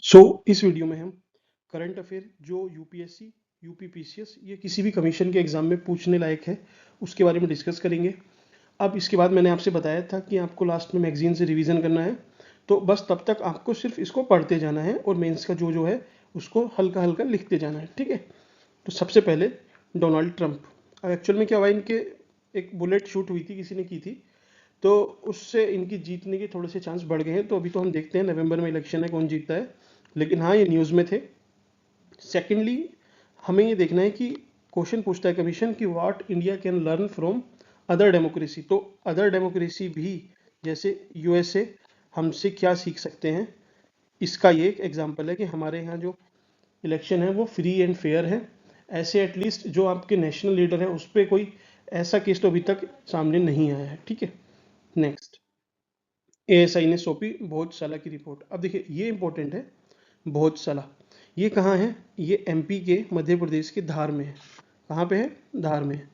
इस वीडियो में हम करंट अफेयर जो यूपीएससी, यूपीपीसीएस या किसी भी कमीशन के एग्जाम में पूछने लायक है उसके बारे में डिस्कस करेंगे। अब इसके बाद मैंने आपसे बताया था कि आपको लास्ट में मैगजीन से रिवीजन करना है, तो बस तब तक आपको सिर्फ इसको पढ़ते जाना है और मेंस का जो है उसको हल्का हल्का लिखते जाना है, ठीक है। तो सबसे पहले डोनाल्ड ट्रंप। अब एक्चुअल में क्या हुआ, इनके एक बुलेट शूट हुई थी, किसी ने की थी, तो उससे इनकी जीतने के थोड़े से चांस बढ़ गए हैं। तो अभी तो हम देखते हैं नवंबर में इलेक्शन है, कौन जीतता है, लेकिन हाँ ये न्यूज़ में थे। सेकेंडली, हमें ये देखना है कि क्वेश्चन पूछता है कमीशन कि what India can learn from other democracy. तो अदर डेमोक्रेसी भी जैसे यूएसए हमसे क्या सीख सकते हैं, इसका ये एक एग्जांपल है कि हमारे यहाँ जो इलेक्शन है वो फ्री एंड फेयर है। ऐसे एटलीस्ट जो आपके नेशनल लीडर हैं उस पर कोई ऐसा केस तो अभी तक सामने नहीं आया है, ठीक है। नेक्स्ट, एएसआई ने सौंपी भोजशाला की रिपोर्ट। अब देखिए ये इंपॉर्टेंट है, भोजशाला ये कहाँ है, ये एमपी के मध्य प्रदेश के धार में है। कहाँ पे है, धार में है।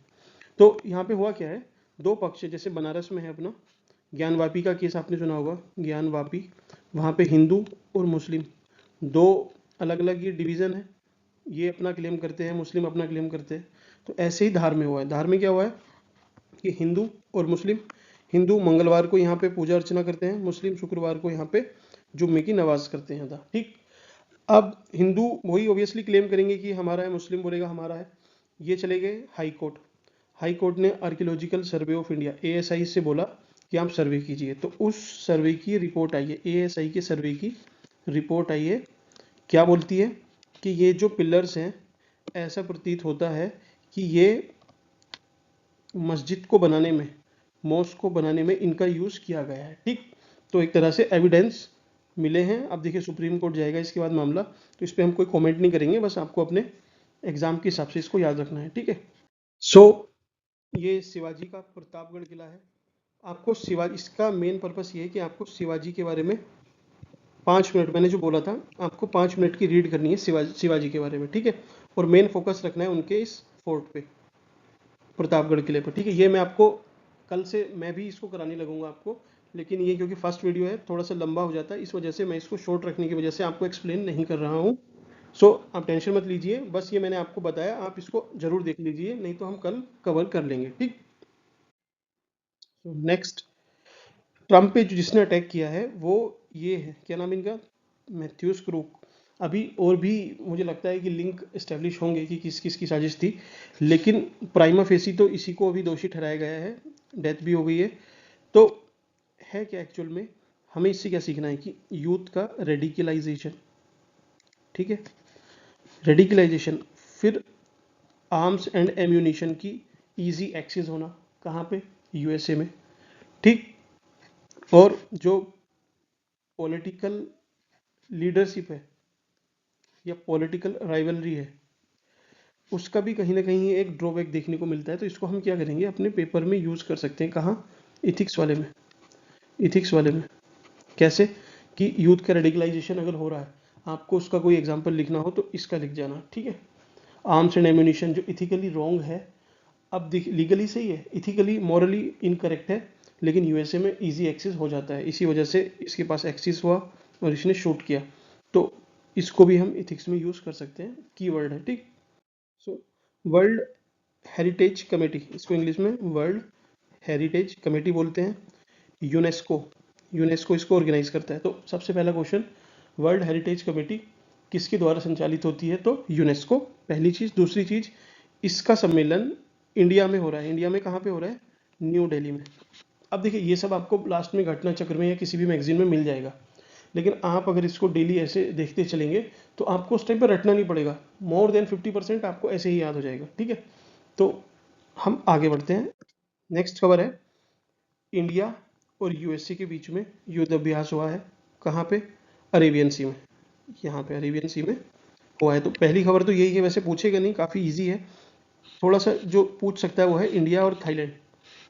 तो यहाँ पे हुआ क्या है, दो पक्ष है, जैसे बनारस में है अपना ज्ञानवापी का केस, आपने सुना होगा ज्ञानवापी, वहाँ पे हिंदू और मुस्लिम दो अलग अलग ये डिवीज़न है, ये अपना क्लेम करते हैं, मुस्लिम अपना क्लेम करते हैं। तो ऐसे ही धार में हुआ है। धार में क्या हुआ है कि हिंदू और मुस्लिम, हिंदू मंगलवार को यहाँ पे पूजा अर्चना करते हैं, मुस्लिम शुक्रवार को यहाँ पे जुम्मे की नमाज करते हैं अदा, ठीक। अब हिंदू वही ऑब्वियसली क्लेम करेंगे कि हमारा है, मुस्लिम बोलेगा हमारा है। ये चले गए हाई कोर्ट। हाई कोर्ट ने archaeological survey of India ASI से बोला कि आप सर्वे कीजिए। तो उस सर्वे की रिपोर्ट आई है, एएसआई के सर्वे की रिपोर्ट आई है। क्या बोलती है कि ये जो पिलर्स हैं, ऐसा प्रतीत होता है कि ये मस्जिद को बनाने में, मॉस्क को बनाने में इनका यूज़ किया गया है, ठीक। तो एक तरह से एविडेंस मिले हैं। अब देखिए सुप्रीम कोर्ट जाएगा इसके बाद मामला, तो इस पर हम कोई कमेंट नहीं करेंगे, बस आपको अपने एग्जाम के हिसाब से इसको याद रखना है, ठीक है। सो ये शिवाजी का प्रतापगढ़ किला है। आपको शिवाजी, इसका मेन पर्पस ये है कि आपको शिवाजी के बारे में 5 मिनट, मैंने जो बोला था आपको 5 मिनट की रीड करनी है शिवाजी के बारे में, ठीक है। और मेन फोकस रखना है उनके इस फोर्ट पे, प्रतापगढ़ किले पर, ठीक है। ये मैं आपको कल से मैं भी इसको कराने लगूंगा आपको, लेकिन ये क्योंकि फर्स्ट वीडियो है थोड़ा सा लंबा हो जाता है, इस वजह से मैं इसको शॉर्ट रखने की वजह से आपको एक्सप्लेन नहीं कर रहा हूँ। आप टेंशन मत लीजिए, बस ये मैंने आपको बताया, आप इसको जरूर देख लीजिए, नहीं तो हम कल कवर कर लेंगे, ठीक। नेक्स्ट, ट्रम्प पे जो जिसने अटैक किया है वो ये है, क्या नाम इनका, मैथ्यूस क्रूक। अभी और भी मुझे लगता है कि लिंक इस्टेब्लिश होंगे कि किस किस की साजिश थी, लेकिन प्राइमा फेसी तो इसी को अभी दोषी ठहराया गया है, डेथ भी हो गई है। तो है क्या एक्चुअल में, हमें इससे क्या सीखना है कि यूथ का रेडिकलाइजेशन, ठीक है, रेडिकलाइजेशन। फिर आर्म्स एंड एम्यूनिशन की इजी एक्सेस होना, कहाँ पे, यूएसए में, ठीक। और जो पॉलिटिकल लीडरशिप है या पॉलिटिकल राइवलरी है, उसका भी कहीं ना कहीं एक ड्रॉबैक देखने को मिलता है। तो इसको हम क्या करेंगे, अपने पेपर में यूज़ कर सकते हैं, कहाँ, इथिक्स वाले में। इथिक्स वाले में कैसे, कि यूथ का रेडिकलाइजेशन अगर हो रहा है, आपको उसका कोई एग्जाम्पल लिखना हो तो इसका लिख जाना, ठीक है। आर्म्स एंड एम्यूनिशन जो इथिकली रॉन्ग है, अब लीगली सही है, इथिकली मॉरली इनकरेक्ट है, लेकिन यूएसए में इजी एक्सेस हो जाता है, इसी वजह से इसके पास एक्सेस हुआ और इसने शूट किया। तो इसको भी हम इथिक्स में यूज़ कर सकते हैं, कीवर्ड है, ठीक। सो वर्ल्ड हेरिटेज कमेटी, इसको इंग्लिश में वर्ल्ड हेरिटेज कमेटी बोलते हैं। यूनेस्को, यूनेस्को इसको ऑर्गेनाइज करता है। तो सबसे पहला क्वेश्चन, वर्ल्ड हेरिटेज कमेटी किसके द्वारा संचालित होती है, तो यूनेस्को, पहली चीज़। दूसरी चीज़, इसका सम्मेलन इंडिया में हो रहा है। इंडिया में कहाँ पे हो रहा है, न्यू दिल्ली में। अब देखिए ये सब आपको लास्ट में घटना चक्र में या किसी भी मैगजीन में मिल जाएगा, लेकिन आप अगर इसको डेली ऐसे देखते चलेंगे तो आपको उस टाइम पर रटना नहीं पड़ेगा, मोर देन 50% आपको ऐसे ही याद हो जाएगा, ठीक है। तो हम आगे बढ़ते हैं। नेक्स्ट खबर है, इंडिया और यूएसए के बीच में युद्ध अभ्यास हुआ है, कहाँ पे, अरेबियन सी में, यहाँ पे अरेबियन सी में हुआ है। तो पहली खबर तो यही है, वैसे पूछेगा नहीं, काफ़ी इजी है। थोड़ा सा जो पूछ सकता है वो है इंडिया और थाईलैंड,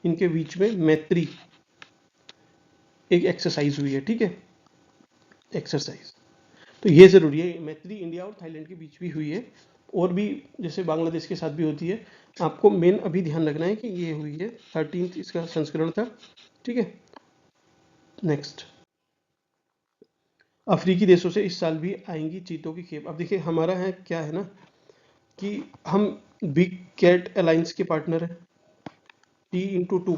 इनके बीच में मैत्री एक एक्सरसाइज हुई है, ठीक है, एक्सरसाइज। तो ये ज़रूरी है, मैत्री इंडिया और थाईलैंड के बीच भी हुई है, और भी जैसे बांग्लादेश के साथ भी होती है। आपको मेन अभी ध्यान रखना है कि ये हुई है, 13th इसका संस्करण था, ठीक है। नेक्स्ट, अफ्रीकी देशों से इस साल भी आएंगी चीतों की खेप। अब देखिए हमारा है क्या है ना कि हम बिग कैट अलायंस के पार्टनर हैं। T x 2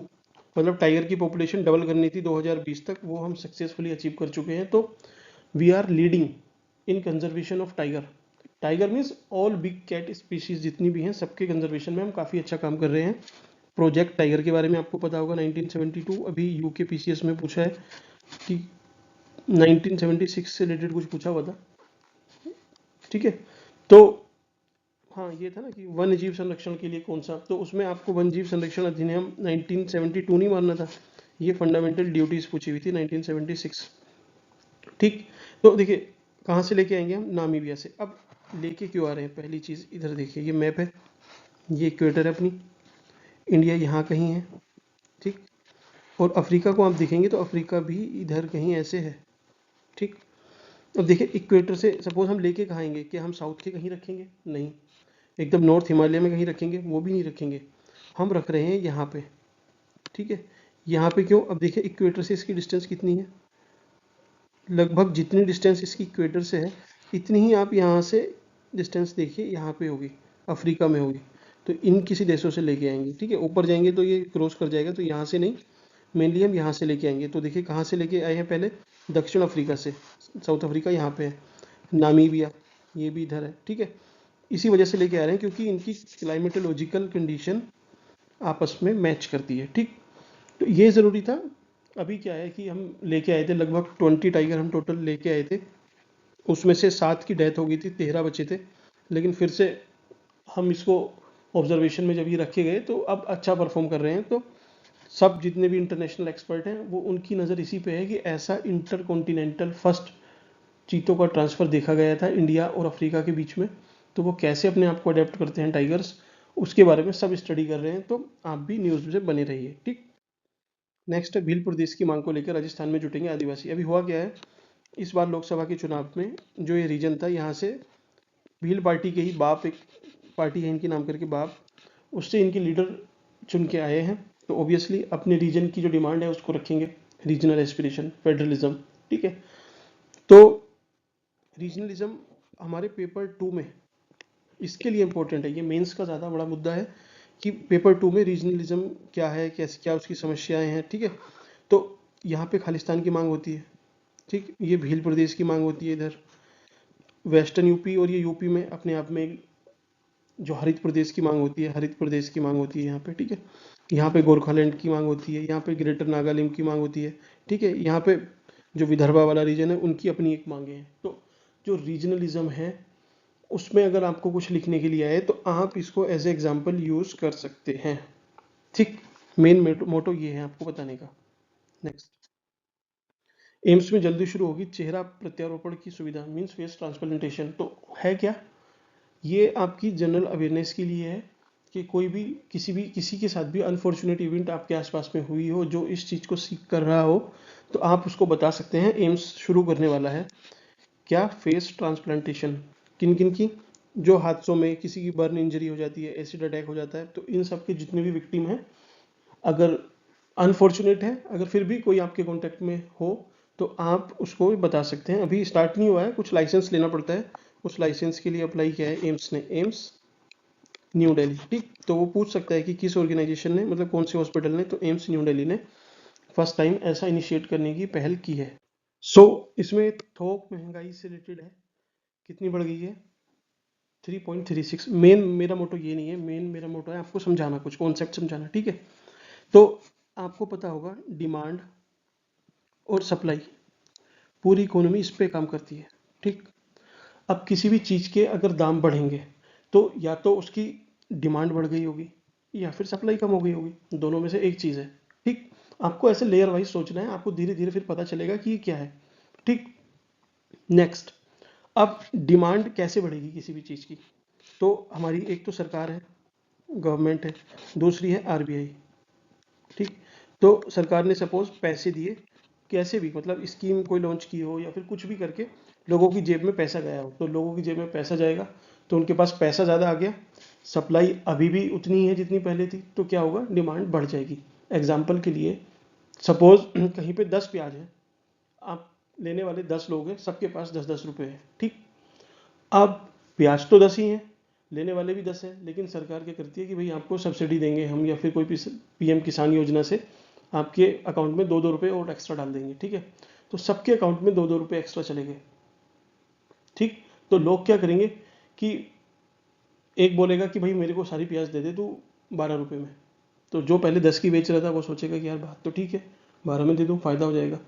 मतलब टाइगर की पॉपुलेशन डबल करनी थी 2020 तक, वो हम सक्सेसफुली अचीव कर चुके हैं। तो we are leading in conservation of tiger. Tiger means all big cat species जितनी भी हैं सबके कंजर्वेशन में हम काफ़ी अच्छा काम कर रहे हैं। प्रोजेक्ट टाइगर के बारे में आपको पता होगा 1972 अभी यूके पीसीएस में पूछा है कि 1976 से रिलेटेड कुछ पूछा हुआ था। ठीक है, तो हाँ ये था ना कि वन्य जीव संरक्षण के लिए कौन सा, तो उसमें आपको वन्य जीव संरक्षण अधिनियम 1972 नहीं मानना था, ये फंडामेंटल ड्यूटीज पूछी हुई थी 1976। ठीक, तो देखिए कहाँ से लेके आएंगे हम, नामीबिया से। अब लेके क्यों आ रहे हैं, पहली चीज़ इधर देखिए, ये मैप है, ये इक्वेटर है अपनी, इंडिया यहाँ कहीं है। ठीक, और अफ्रीका को आप देखेंगे तो अफ्रीका भी इधर कहीं ऐसे है। ठीक, अब देखिए इक्वेटर से सपोज हम लेके कहाँ आएंगे, कि हम साउथ के कहीं रखेंगे, नहीं। एकदम नॉर्थ हिमालय में कहीं रखेंगे, वो भी नहीं रखेंगे। हम रख रहे हैं यहाँ पे। ठीक है, यहाँ पे क्यों, अब देखिए इक्वेटर से इसकी डिस्टेंस कितनी है, लगभग जितनी डिस्टेंस इसकी इक्वेटर से है इतनी ही आप यहाँ से डिस्टेंस देखिए यहाँ पे होगी, अफ्रीका में होगी। तो इन किसी देशों से लेके आएंगे। ठीक है, ऊपर जाएंगे तो ये क्रॉस कर जाएगा, तो यहाँ से नहीं, मेनली हम यहाँ से लेके आएंगे। तो देखिए कहाँ से लेके आए हैं, पहले दक्षिण अफ्रीका से, साउथ अफ्रीका यहाँ पे है, नामीबिया ये भी इधर है। ठीक है, इसी वजह से लेके आ रहे हैं क्योंकि इनकी क्लाइमेटोलॉजिकल कंडीशन आपस में मैच करती है। ठीक, तो ये ज़रूरी था। अभी क्या है कि हम लेके आए थे लगभग 20 टाइगर हम टोटल लेके आए थे, उसमें से 7 की डेथ हो गई थी, 13 बचे थे। लेकिन फिर से हम इसको ऑब्जर्वेशन में जब ये रखे गए तो अब अच्छा परफॉर्म कर रहे हैं। तो सब जितने भी इंटरनेशनल एक्सपर्ट हैं वो उनकी नज़र इसी पे है कि ऐसा इंटर कॉन्टिनेंटल फर्स्ट चीतों का ट्रांसफ़र देखा गया था इंडिया और अफ्रीका के बीच में। तो वो कैसे अपने आप को अडेप्ट करते हैं टाइगर्स, उसके बारे में सब स्टडी कर रहे हैं। तो आप भी न्यूज़ से बने रहिए। ठीक, नेक्स्ट है भील प्रदेश की मांग को लेकर राजस्थान में जुटेंगे आदिवासी। अभी हुआ क्या है, इस बार लोकसभा के चुनाव में जो ये रीजन था, यहाँ से भील पार्टी के ही बाप, एक पार्टी है इनकी नाम करके बाप, उससे इनके लीडर चुन के आए हैं। तो ऑब्वियसली अपने रीजन की जो डिमांड है उसको रखेंगे, रीजनल एस्पिरेशन, फेडरलिज्म। ठीक है, तो रीजनलिज्म हमारे पेपर 2 में इसके लिए इंपॉर्टेंट है, ये मेंस का ज़्यादा बड़ा मुद्दा है कि पेपर 2 में रीजनलिज्म क्या है, कैसे, क्या उसकी समस्याएं हैं। ठीक है, तो यहाँ पे खालिस्तान की मांग होती है। ठीक, ये भील प्रदेश की मांग होती है इधर वेस्टर्न यूपी, और ये यूपी में अपने आप में जो हरित प्रदेश की मांग होती है, हरित प्रदेश की मांग होती है यहाँ पे। ठीक है, यहाँ पे गोरखालैंड की मांग होती है, यहाँ पे ग्रेटर नागालैंड की मांग होती है। ठीक है, यहाँ पे जो विदर्भा वाला रीजन है उनकी अपनी एक मांगे हैं। तो जो रीजनलिज्म है उसमें अगर आपको कुछ लिखने के लिए आए तो आप इसको एज ए एग्जाम्पल यूज कर सकते हैं। ठीक, मेन मोटो ये है आपको बताने का। नेक्स्ट, एम्स में जल्दी शुरू होगी चेहरा प्रत्यारोपण की सुविधा, मीन्स फेस ट्रांसप्लांटेशन। तो है क्या, ये आपकी जनरल अवेयरनेस के लिए है कि कोई भी किसी के साथ भी अनफॉर्चुनेट इवेंट आपके आसपास में हुई हो जो इस चीज़ को सीख कर रहा हो, तो आप उसको बता सकते हैं। एम्स शुरू करने वाला है क्या, फेस ट्रांसप्लांटेशन। किन किन की, जो हादसों में किसी की बर्न इंजरी हो जाती है, एसिड अटैक हो जाता है, तो इन सब के जितने भी विक्टिम हैं, अगर अनफॉर्चुनेट है, अगर फिर भी कोई आपके कांटेक्ट में हो तो आप उसको बता सकते हैं। अभी स्टार्ट नहीं हुआ है, कुछ लाइसेंस लेना पड़ता है। उस लाइसेंस के लिए अप्लाई किया है एम्स ने, एम्स न्यू दिल्ली। ठीक, तो वो पूछ सकता है कि किस ऑर्गेनाइजेशन ने, मतलब कौन से हॉस्पिटल ने, तो एम्स न्यू दिल्ली ने फर्स्ट टाइम ऐसा इनिशिएट करने की पहल की है। सो इसमें थोक महंगाई से रिलेटेड है, कितनी बढ़ गई है, 3.36। मेन मेरा मोटो ये नहीं है, मेन मेरा मोटो है आपको समझाना, कुछ कॉन्सेप्ट समझाना। ठीक है, तो आपको पता होगा डिमांड और सप्लाई, पूरी इकोनॉमी इस पे काम करती है। ठीक, अब किसी भी चीज़ के अगर दाम बढ़ेंगे तो या तो उसकी डिमांड बढ़ गई होगी या फिर सप्लाई कम हो गई होगी, दोनों में से एक चीज़ है। ठीक, आपको ऐसे लेयर वाइज सोचना है, आपको धीरे धीरे फिर पता चलेगा कि ये क्या है। ठीक, नेक्स्ट, अब डिमांड कैसे बढ़ेगी किसी भी चीज़ की, तो हमारी एक तो सरकार है, गवर्नमेंट है, दूसरी है आरबीआई। ठीक, तो सरकार ने सपोज पैसे दिए, कैसे भी मतलब स्कीम कोई लॉन्च की हो या फिर कुछ भी करके लोगों की जेब में पैसा गया हो, तो लोगों की जेब में पैसा जाएगा तो उनके पास पैसा ज़्यादा आ गया, सप्लाई अभी भी उतनी है जितनी पहले थी, तो क्या होगा, डिमांड बढ़ जाएगी। एग्जाम्पल के लिए सपोज कहीं पे 10 प्याज है, आप लेने वाले 10 लोग हैं, सबके पास 10-10 रुपए है, ठीक। अब ब्याज तो 10 ही है, लेने वाले भी 10 है, लेकिन सरकार क्या करती है कि भाई आपको सब्सिडी देंगे हम, या फिर कोई पीएम किसान योजना से आपके अकाउंट में 2-2 रुपए और एक्स्ट्रा डाल देंगे, ठीक है। तो सबके अकाउंट में 2-2 रुपए एक्स्ट्रा चले गए, ठीक। तो लोग क्या करेंगे कि एक बोलेगा कि भाई मेरे को सारी प्याज दे दे तू 12 रुपए में, तो जो पहले 10 की बेच रहा था वो सोचेगा कि यार बात तो ठीक है, 12 में दे दूँ, फायदा हो जाएगा।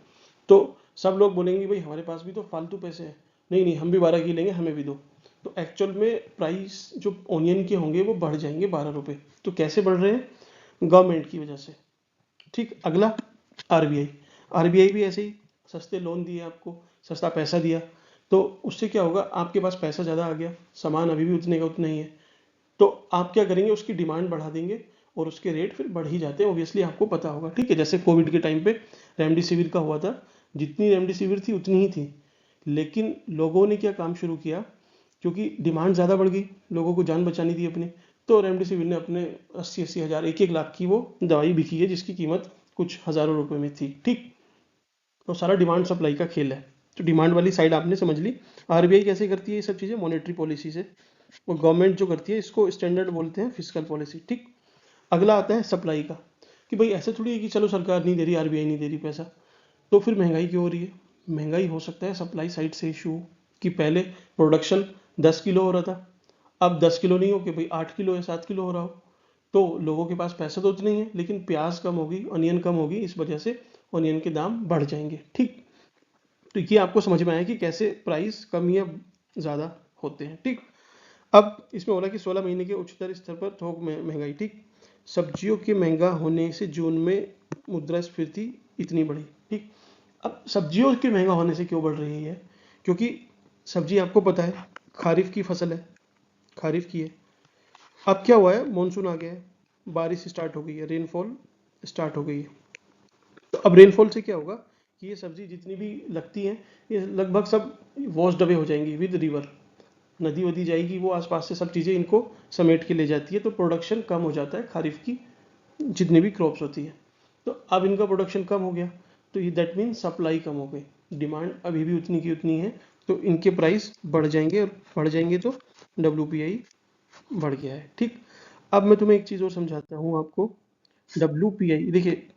तो सब लोग बोलेंगे भाई हमारे पास भी तो फालतू पैसे हैं, नहीं नहीं हम भी 12 की लेंगे, हमें भी दो। तो एक्चुअल में प्राइस जो ऑनियन के होंगे वो बढ़ जाएंगे 12 रुपए। तो कैसे बढ़ रहे हैं? गवर्नमेंट की वजह से, ठीक। अगला आरबीआई, आरबीआई भी ऐसे ही सस्ते लोन दिए आपको, सस्ता पैसा दिया, तो उससे क्या होगा, आपके पास पैसा ज़्यादा आ गया, सामान अभी भी उतने का उतना ही है, तो आप क्या करेंगे, उसकी डिमांड बढ़ा देंगे और उसके रेट फिर बढ़ ही जाते हैं, ऑब्वियसली आपको पता होगा, ठीक है। जैसे कोविड के टाइम पे रेमडेसिविर का हुआ था, जितनी रेमडेसिविर थी उतनी ही थी, लेकिन लोगों ने क्या काम शुरू किया, क्योंकि डिमांड ज़्यादा बढ़ गई, लोगों को जान बचानी थी अपनी, तो रेमडेसिविर ने अपने 80-80 हज़ार, 1-1 लाख की वो दवाई बिकी है, जिसकी कीमत कुछ हज़ारों रुपए में थी, ठीक। तो सारा डिमांड सप्लाई का खेल है। तो डिमांड वाली साइड आपने समझ ली। आरबीआई कैसे करती है ये सब चीज़ें? मॉनेटरी पॉलिसी से। और गवर्नमेंट जो करती है इसको स्टैंडर्ड बोलते हैं, फिस्कल पॉलिसी, ठीक। अगला आता है सप्लाई का, कि भाई ऐसे थोड़ी है कि चलो सरकार नहीं दे रही, आरबीआई नहीं दे रही पैसा, तो फिर महंगाई क्यों हो रही है? महंगाई हो सकता है सप्लाई साइड से इशू, कि पहले प्रोडक्शन 10 किलो हो रहा था, अब 10 किलो नहीं हो कि भाई 8 किलो या 7 किलो हो रहा हो, तो लोगों के पास पैसा तो उतना ही है, लेकिन प्याज कम होगी, ऑनियन कम होगी, इस वजह से ऑनियन के दाम बढ़ जाएंगे, ठीक। तो ये आपको समझ में आया कि कैसे प्राइस कम या ज़्यादा होते हैं, ठीक। अब इसमें बोला कि 16 महीने के उच्चतर स्तर पर थोक महंगाई, ठीक। सब्जियों के महंगा होने से जून में मुद्रास्फीति इतनी बढ़ी, ठीक। अब सब्जियों के महंगा होने से क्यों बढ़ रही है? क्योंकि सब्जी आपको पता है खारिफ की फसल है, खारिफ की है। अब क्या हुआ है, मानसून आ गया है, बारिश स्टार्ट हो गई है, रेनफॉल स्टार्ट हो गई है। तो अब रेनफॉल से क्या होगा कि ये सब्जी जितनी भी लगती हैं, ये लगभग सब वॉश्ड अवे हो जाएंगी विद रिवर, नदी वदी जाएगी, वो आसपास से सब चीज़ें इनको समेट के ले जाती है, तो प्रोडक्शन कम हो जाता है खारिफ की, जितनी भी क्रॉप्स होती है। तो अब इनका प्रोडक्शन कम हो गया, तो ये दैट मीन सप्लाई कम हो गई, डिमांड अभी भी उतनी की उतनी है, तो इनके प्राइस बढ़ जाएंगे, और बढ़ जाएंगे तो डब्ल्यूपीआई बढ़ गया है, ठीक। अब मैं तुम्हें एक चीज़ और समझाता हूँ आपको। डब्ल्यूपीआई देखिए,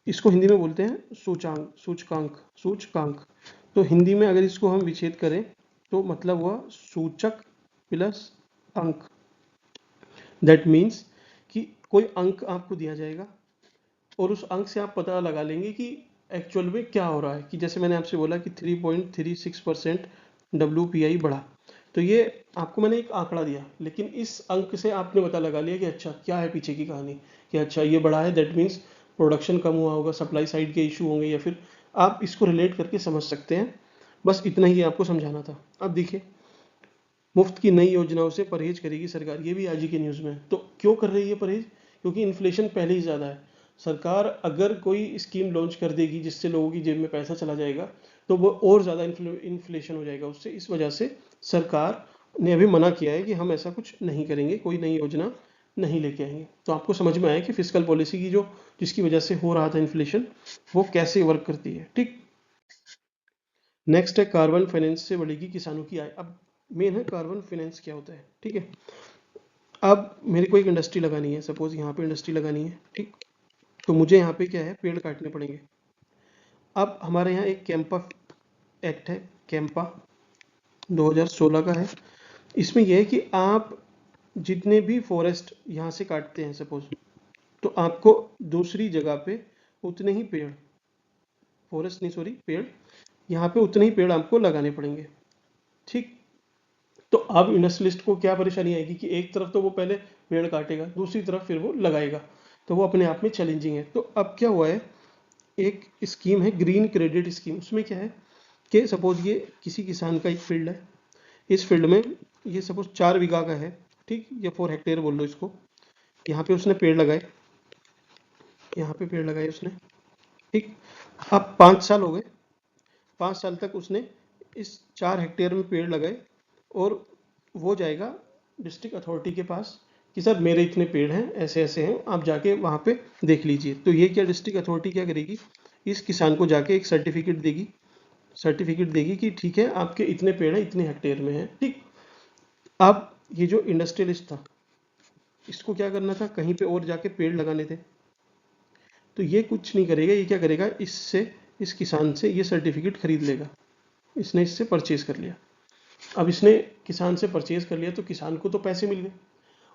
इसको हिंदी में बोलते हैं सूचांक, सूचकांक, सूचकांक। तो हिंदी में अगर इसको हम विच्छेद करें तो मतलब हुआ सूचक प्लस अंक। दैट मीन्स कि कोई अंक आपको दिया जाएगा और उस अंक से आप पता लगा लेंगे कि एक्चुअल में क्या हो रहा है। कि जैसे मैंने आपसे बोला कि 3.36% डब्ल्यूपीआई बढ़ा, तो ये आपको मैंने एक आंकड़ा दिया, लेकिन इस अंक से आपने पता लगा लिया कि अच्छा क्या है पीछे की कहानी, कि अच्छा ये बढ़ा है, दैट मीन्स प्रोडक्शन कम हुआ होगा, सप्लाई साइड के इशू होंगे, या फिर आप इसको रिलेट करके समझ सकते हैं। बस इतना ही आपको समझाना था। अब देखिए, मुफ्त की नई योजनाओं से परहेज करेगी सरकार, ये भी आज ही के न्यूज़ में है। तो क्यों कर रही है परहेज? क्योंकि इन्फ्लेशन पहले ही ज़्यादा है। सरकार अगर कोई स्कीम लॉन्च कर देगी जिससे लोगों की जेब में पैसा चला जाएगा, तो वो और ज़्यादा इन्फ्लेशन हो जाएगा उससे। इस वजह से सरकार ने अभी मना किया है कि हम ऐसा कुछ नहीं करेंगे, कोई नई योजना नहीं लेके आएंगे। तो आपको समझ में आया कि फिस्कल पॉलिसी की जो जिसकी वजह से हो रहा था इन्फ्लेशन, वो कैसे वर्क करती है, ठीक। नेक्स्ट है कार्बन फाइनेंस से बढ़ेगी किसानों की आय। अब मेन है कार्बन फाइनेंस क्या होता है, ठीक है। अब मेरे को एक इंडस्ट्री लगानी है, सपोज यहाँ पे इंडस्ट्री लगानी है, ठीक। तो मुझे यहाँ पे क्या है, पेड़ काटने पड़ेंगे। अब हमारे यहाँ एक कैंपा एक्ट है, कैंपा 2016 का है। इसमें यह है कि आप जितने भी फॉरेस्ट यहाँ से काटते हैं सपोज, तो आपको दूसरी जगह पे उतने ही पेड़, फॉरेस्ट नहीं सॉरी पेड़, यहाँ पे उतने ही पेड़ आपको लगाने पड़ेंगे, ठीक। तो अब इंडस्ट्रियलिस्ट को क्या परेशानी आएगी कि एक तरफ तो वो पहले पेड़ काटेगा, दूसरी तरफ फिर वो लगाएगा, तो वो अपने आप में चैलेंजिंग है। तो अब क्या हुआ है, एक स्कीम है ग्रीन क्रेडिट स्कीम। उसमें क्या है कि सपोज ये किसी किसान का एक फील्ड है, इस फील्ड में ये सपोज 4 बीघा का है, ठीक, या 4 हेक्टेयर बोल लो इसको। यहाँ पे उसने पेड़ लगाए, यहाँ पे पेड़ लगाए उसने, ठीक। अब 5 साल हो गए, 5 साल तक उसने इस 4 हेक्टेयर में पेड़ लगाए, और वो जाएगा डिस्ट्रिक्ट अथॉरिटी के पास कि सर मेरे इतने पेड़ हैं, ऐसे ऐसे हैं, आप जाके वहाँ पे देख लीजिए। तो ये क्या डिस्ट्रिक्ट अथॉरिटी क्या करेगी, इस किसान को जाके एक सर्टिफिकेट देगी सर्टिफिकेट देगी कि ठीक है आपके इतने पेड़ हैं, इतने हेक्टेयर में है। ठीक। अब ये जो इंडस्ट्रियलिस्ट था, इसको क्या करना था, कहीं पे और जाके पेड़ लगाने थे। तो ये कुछ नहीं करेगा, ये क्या करेगा, इससे, इस किसान से ये सर्टिफिकेट खरीद लेगा। इसने इससे परचेज कर लिया। अब इसने किसान से परचेज कर लिया तो किसान को तो पैसे मिल गए,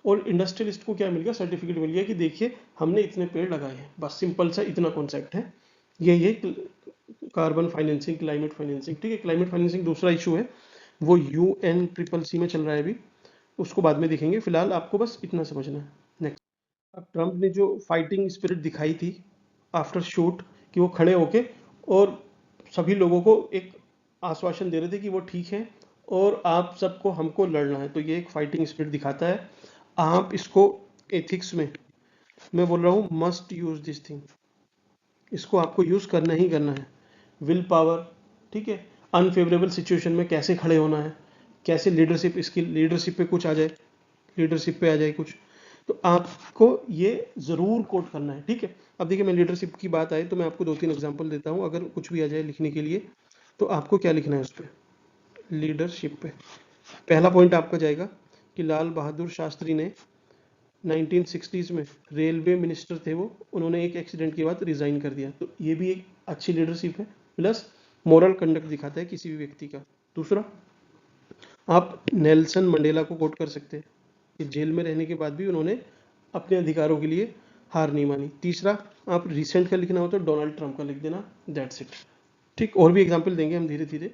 और इंडस्ट्रियलिस्ट को क्या मिल गया, सर्टिफिकेट मिल गया कि देखिए हमने इतने पेड़ लगाए हैं। बस सिंपल सा इतना कॉन्सेप्ट है। ये कार्बन फाइनेंसिंग, क्लाइमेट फाइनेंसिंग। ठीक है, क्लाइमेट फाइनेंसिंग दूसरा इशू है, वो UNCCC में चल रहा है अभी, उसको बाद में देखेंगे। फिलहाल आपको बस इतना समझना है। नेक्स्ट, अब ट्रम्प ने जो फाइटिंग स्पिरिट दिखाई थी आफ्टर शूट, कि वो खड़े होके और सभी लोगों को एक आश्वासन दे रहे थे कि वो ठीक है और आप सबको हमको लड़ना है, तो ये एक फाइटिंग स्पिरिट दिखाता है। आप इसको एथिक्स में, मैं बोल रहा हूँ, मस्ट यूज दिस थिंग, इसको आपको यूज करना ही करना है। विल पावर, ठीक है, अनफेवरेबल सिचुएशन में कैसे खड़े होना है, कैसे लीडरशिप स्किल, लीडरशिप पे कुछ आ जाए, लीडरशिप पे आ जाए कुछ, तो आपको ये जरूर कोट करना है। ठीक है, अब देखिए मैं लीडरशिप की बात आए तो मैं आपको 2-3 एग्जांपल देता हूँ, अगर कुछ भी आ जाए लिखने के लिए तो आपको क्या लिखना है उस पर, लीडरशिप पे। पहला पॉइंट आपका जाएगा कि लाल बहादुर शास्त्री ने 1960s में रेलवे मिनिस्टर थे वो, उन्होंने एक एक्सीडेंट के बाद रिजाइन कर दिया, तो ये भी एक अच्छी लीडरशिप है, प्लस मॉरल कंडक्ट दिखाता है किसी भी व्यक्ति का। दूसरा, आप नेल्सन मंडेला को कोट कर सकते हैं कि जेल में रहने के बाद भी उन्होंने अपने अधिकारों के लिए हार नहीं मानी। तीसरा, आप रिसेंट का लिखना हो तो डोनाल्ड ट्रंप का लिख देना, दैट्स इट। ठीक, और भी एग्जाम्पल देंगे हम धीरे धीरे,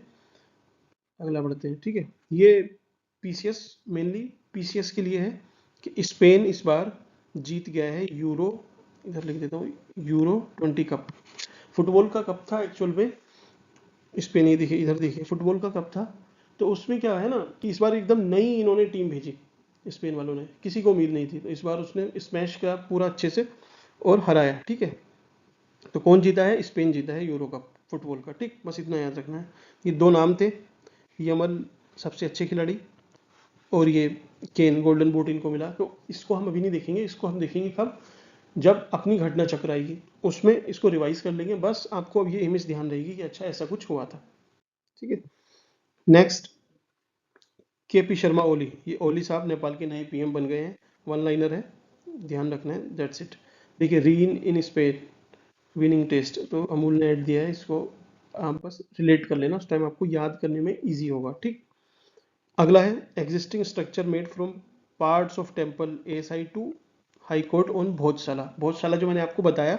अगला बढ़ते हैं। ठीक है, ये पीसीएस, मेनली पीसीएस के लिए है कि स्पेन इस बार जीत गया है यूरो, इधर लिख देता हूँ, यूरो 20 कप। फुटबॉल का कप था एक्चुअल में, स्पेन, ये देखिए इधर देखिए, फुटबॉल का कप था। तो उसमें क्या है ना कि इस बार एकदम नई इन्होंने टीम भेजी, स्पेन वालों ने, किसी को उम्मीद नहीं थी, तो इस बार उसने स्मैश किया पूरा अच्छे से और हराया। ठीक है, तो कौन जीता है, स्पेन जीता है यूरो कप फुटबॉल का। ठीक, बस इतना याद रखना है। ये दो नाम थे, यमल सबसे अच्छे खिलाड़ी, और ये केन गोल्डन बूट इनको मिला। तो इसको हम अभी नहीं देखेंगे, इसको हम देखेंगे कब, जब अपनी घटना चक्र आएगी उसमें इसको रिवाइज कर लेंगे। बस आपको अब ये इमेज ध्यान रहेगी कि अच्छा ऐसा कुछ हुआ था। ठीक है, नेक्स्ट, केपी शर्मा ओली, ये ओली साहब नेपाल के नए पीएम बन गए हैं, वन लाइनर है, ध्यान रखना है, दैट्स इट। देखिए, rain in Spain winning test, तो अमूल ने ऐड दिया है, इसको आप बस रिलेट कर लेना, उस टाइम आपको याद करने में इजी होगा। ठीक, अगला है existing structure made from parts of temple ASI to high court on Bhojshala. Bhojshala जो मैंने आपको बताया,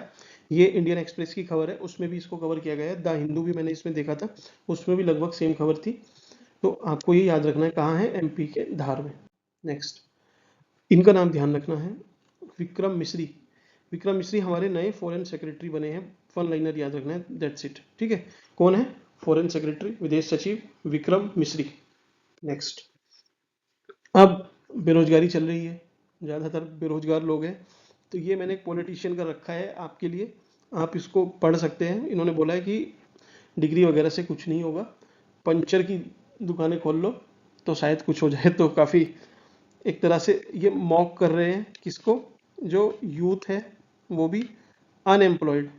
ये इंडियन एक्सप्रेस की खबर है, उसमें भी इसको कवर किया गया है। द हिंदू भी मैंने इसमें देखा था, उसमें भी लगभग सेम खबर थी। तो आपको ये याद रखना है कहाँ है, एमपी के धार में। नेक्स्ट, इनका नाम ध्यान रखना है, विक्रम मिश्री। विक्रम मिश्री हमारे नए फॉरेन सेक्रेटरी बने हैं, वन लाइनर याद रखना है, दैट्स इट। ठीक है, कौन है, फॉरेन सेक्रेटरी, विदेश सचिव विक्रम मिश्री। नेक्स्ट, अब बेरोजगारी चल रही है, ज़्यादातर बेरोजगार लोग हैं, तो ये मैंने एक पॉलिटिशियन का रखा है आपके लिए, आप इसको पढ़ सकते हैं। इन्होंने बोला है कि डिग्री वगैरह से कुछ नहीं होगा, पंचर की दुकानें खोल लो तो शायद कुछ हो जाए। तो काफ़ी एक तरह से ये मॉक कर रहे हैं किसको, जो यूथ है वो भी अनएम्प्लॉयड,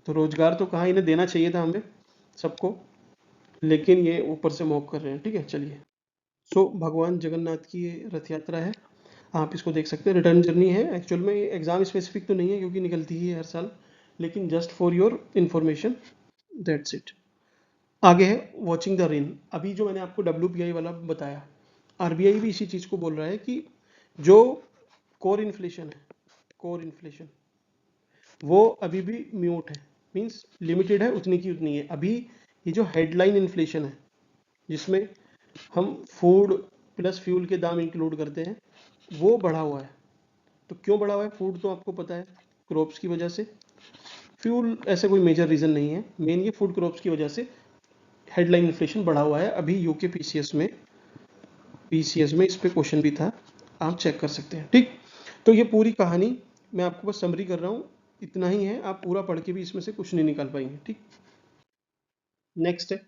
तो रोजगार तो कहाँ, इन्हें देना चाहिए था हमें सबको, लेकिन ये ऊपर से मॉक कर रहे हैं। ठीक है, चलिए। सो भगवान जगन्नाथ की ये रथ यात्रा है, आप इसको देख सकते हैं, रिटर्न जर्नी है। एक्चुअल में ये एग्जाम स्पेसिफिक तो नहीं है क्योंकि निकलती ही है हर साल, लेकिन just for your information, that's it. आगे है वॉचिंग द रेन। अभी जो मैंने आपको WPI वाला बताया, RBI भी इसी चीज़ को बोल रहा है कि जो कोर इन्फ्लेशन है, कोर इन्फ्लेशन, वो अभी भी म्यूट है, मीन्स लिमिटेड है, उतनी की उतनी है। अभी ये जो हेडलाइन इन्फ्लेशन है, जिसमें हम फूड प्लस फ्यूल के दाम इंक्लूड करते हैं, वो बढ़ा हुआ है। तो क्यों बढ़ा हुआ है, फूड तो आपको पता है, क्रॉप्स की वजह से। फ्यूल ऐसे कोई मेजर रीज़न नहीं है, मेन ये फूड क्रॉप्स की वजह से हेडलाइन इन्फ्लेशन बढ़ा हुआ है। अभी यूके पीसीएस में इस पे क्वेश्चन भी था, आप चेक कर सकते हैं। ठीक, तो ये पूरी कहानी मैं आपको बस समरी कर रहा हूँ, इतना ही है, आप पूरा पढ़ के भी इसमें से कुछ नहीं निकाल पाएंगे। ठीक, नेक्स्ट है,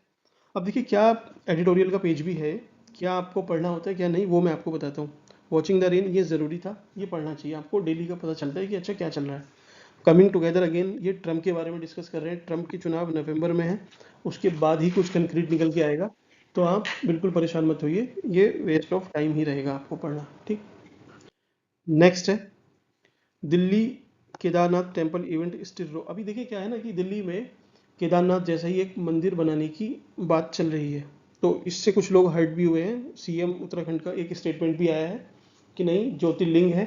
अब देखिए क्या एडिटोरियल का पेज भी है, क्या आपको पढ़ना होता है क्या नहीं, वो मैं आपको बताता हूँ। वॉचिंग द रेन ये ज़रूरी था, ये पढ़ना चाहिए आपको, डेली का पता चलता है कि अच्छा क्या चल रहा है। कमिंग टुगेदर अगेन, ये ट्रम्प के बारे में डिस्कस कर रहे हैं, ट्रम्प के चुनाव नवंबर में है, उसके बाद ही कुछ कंक्रीट निकल के आएगा, तो आप बिल्कुल परेशान मत होइए, ये वेस्ट ऑफ टाइम ही रहेगा आपको पढ़ना। ठीक, नेक्स्ट है Delhi Kedarnath temple event still row. अभी देखिए क्या है ना कि दिल्ली में केदारनाथ जैसा ही एक मंदिर बनाने की बात चल रही है, तो इससे कुछ लोग हर्ट भी हुए हैं। सीएम उत्तराखंड का एक स्टेटमेंट भी आया है कि नहीं, ज्योतिर्लिंग है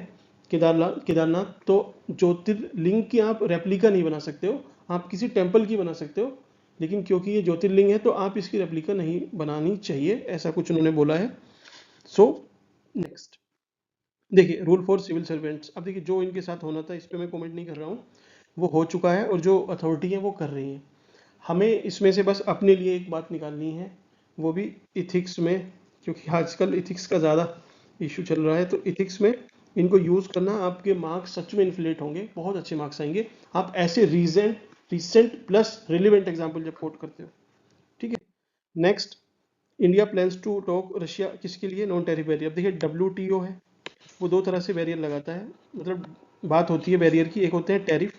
केदारनाथ, केदारनाथ तो ज्योतिर्लिंग की आप रेप्लिका नहीं बना सकते हो, आप किसी टेम्पल की बना सकते हो, लेकिन क्योंकि ये ज्योतिर्लिंग है तो आप इसकी रेप्लिका नहीं बनानी चाहिए, ऐसा कुछ उन्होंने बोला है। सो नेक्स्ट देखिए रूल फॉर सिविल सर्वेंट्स। अब देखिए जो इनके साथ होना था इस पर मैं कमेंट नहीं कर रहा हूँ, वो हो चुका है और जो अथॉरिटी है वो कर रही है। हमें इसमें से बस अपने लिए एक बात निकालनी है, वो भी इथिक्स में, क्योंकि आजकल इथिक्स का ज़्यादा इशू चल रहा है, तो इथिक्स में इनको यूज़ करना, आपके मार्क्स सच में इन्फ्लेट होंगे, बहुत अच्छे मार्क्स आएंगे आप ऐसे रिसेंट प्लस रिलेवेंट एग्जाम्पल जब कोट करते हो। ठीक है, next India plans to talk Russia, किसके लिए, नॉन टेरिफ बैरियर। देखिए WTO है, वो दो तरह से बैरियर लगाता है, मतलब बात होती है बैरियर की, एक होते हैं टैरिफ।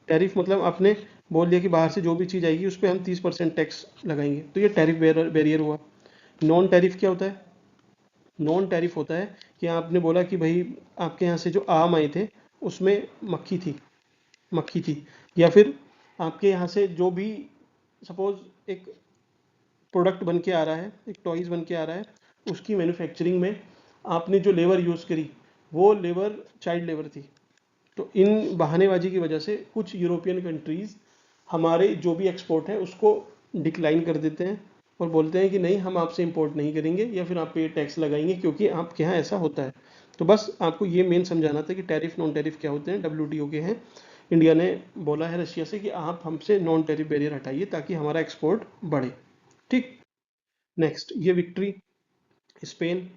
टैरिफ मतलब आपने बोल दिया कि बाहर से जो भी चीज़ आएगी उस पर हम 30% टैक्स लगाएंगे, तो ये टैरिफ बैरियर हुआ। नॉन टैरिफ क्या होता है, नॉन टैरिफ होता है कि आपने बोला कि भाई आपके यहाँ से जो आम आए थे उसमें मक्खी थी, या फिर आपके यहाँ से जो भी सपोज एक प्रोडक्ट बन के आ रहा है, एक टॉयज बन के आ रहा है, उसकी मैन्युफैक्चरिंग में आपने जो लेबर यूज़ करी वो लेबर चाइल्ड लेबर थी। तो इन बहानेबाजी की वजह से कुछ यूरोपियन कंट्रीज़ हमारे जो भी एक्सपोर्ट है उसको डिक्लाइन कर देते हैं और बोलते हैं कि नहीं हम आपसे इंपोर्ट नहीं करेंगे या फिर आप पे टैक्स लगाएंगे क्योंकि आपके यहाँ ऐसा होता है। तो बस आपको ये मेन समझाना था कि टैरिफ नॉन टैरिफ क्या होते हैं, WTO के हैं। इंडिया ने बोला है रशिया से कि आप हमसे नॉन टैरिफ बैरियर हटाइए ताकि हमारा एक्सपोर्ट बढ़े। ठीक, नेक्स्ट ये विक्ट्री स्पेन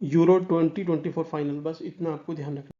यूरो 2024 फाइनल, बस इतना आपको ध्यान रखना।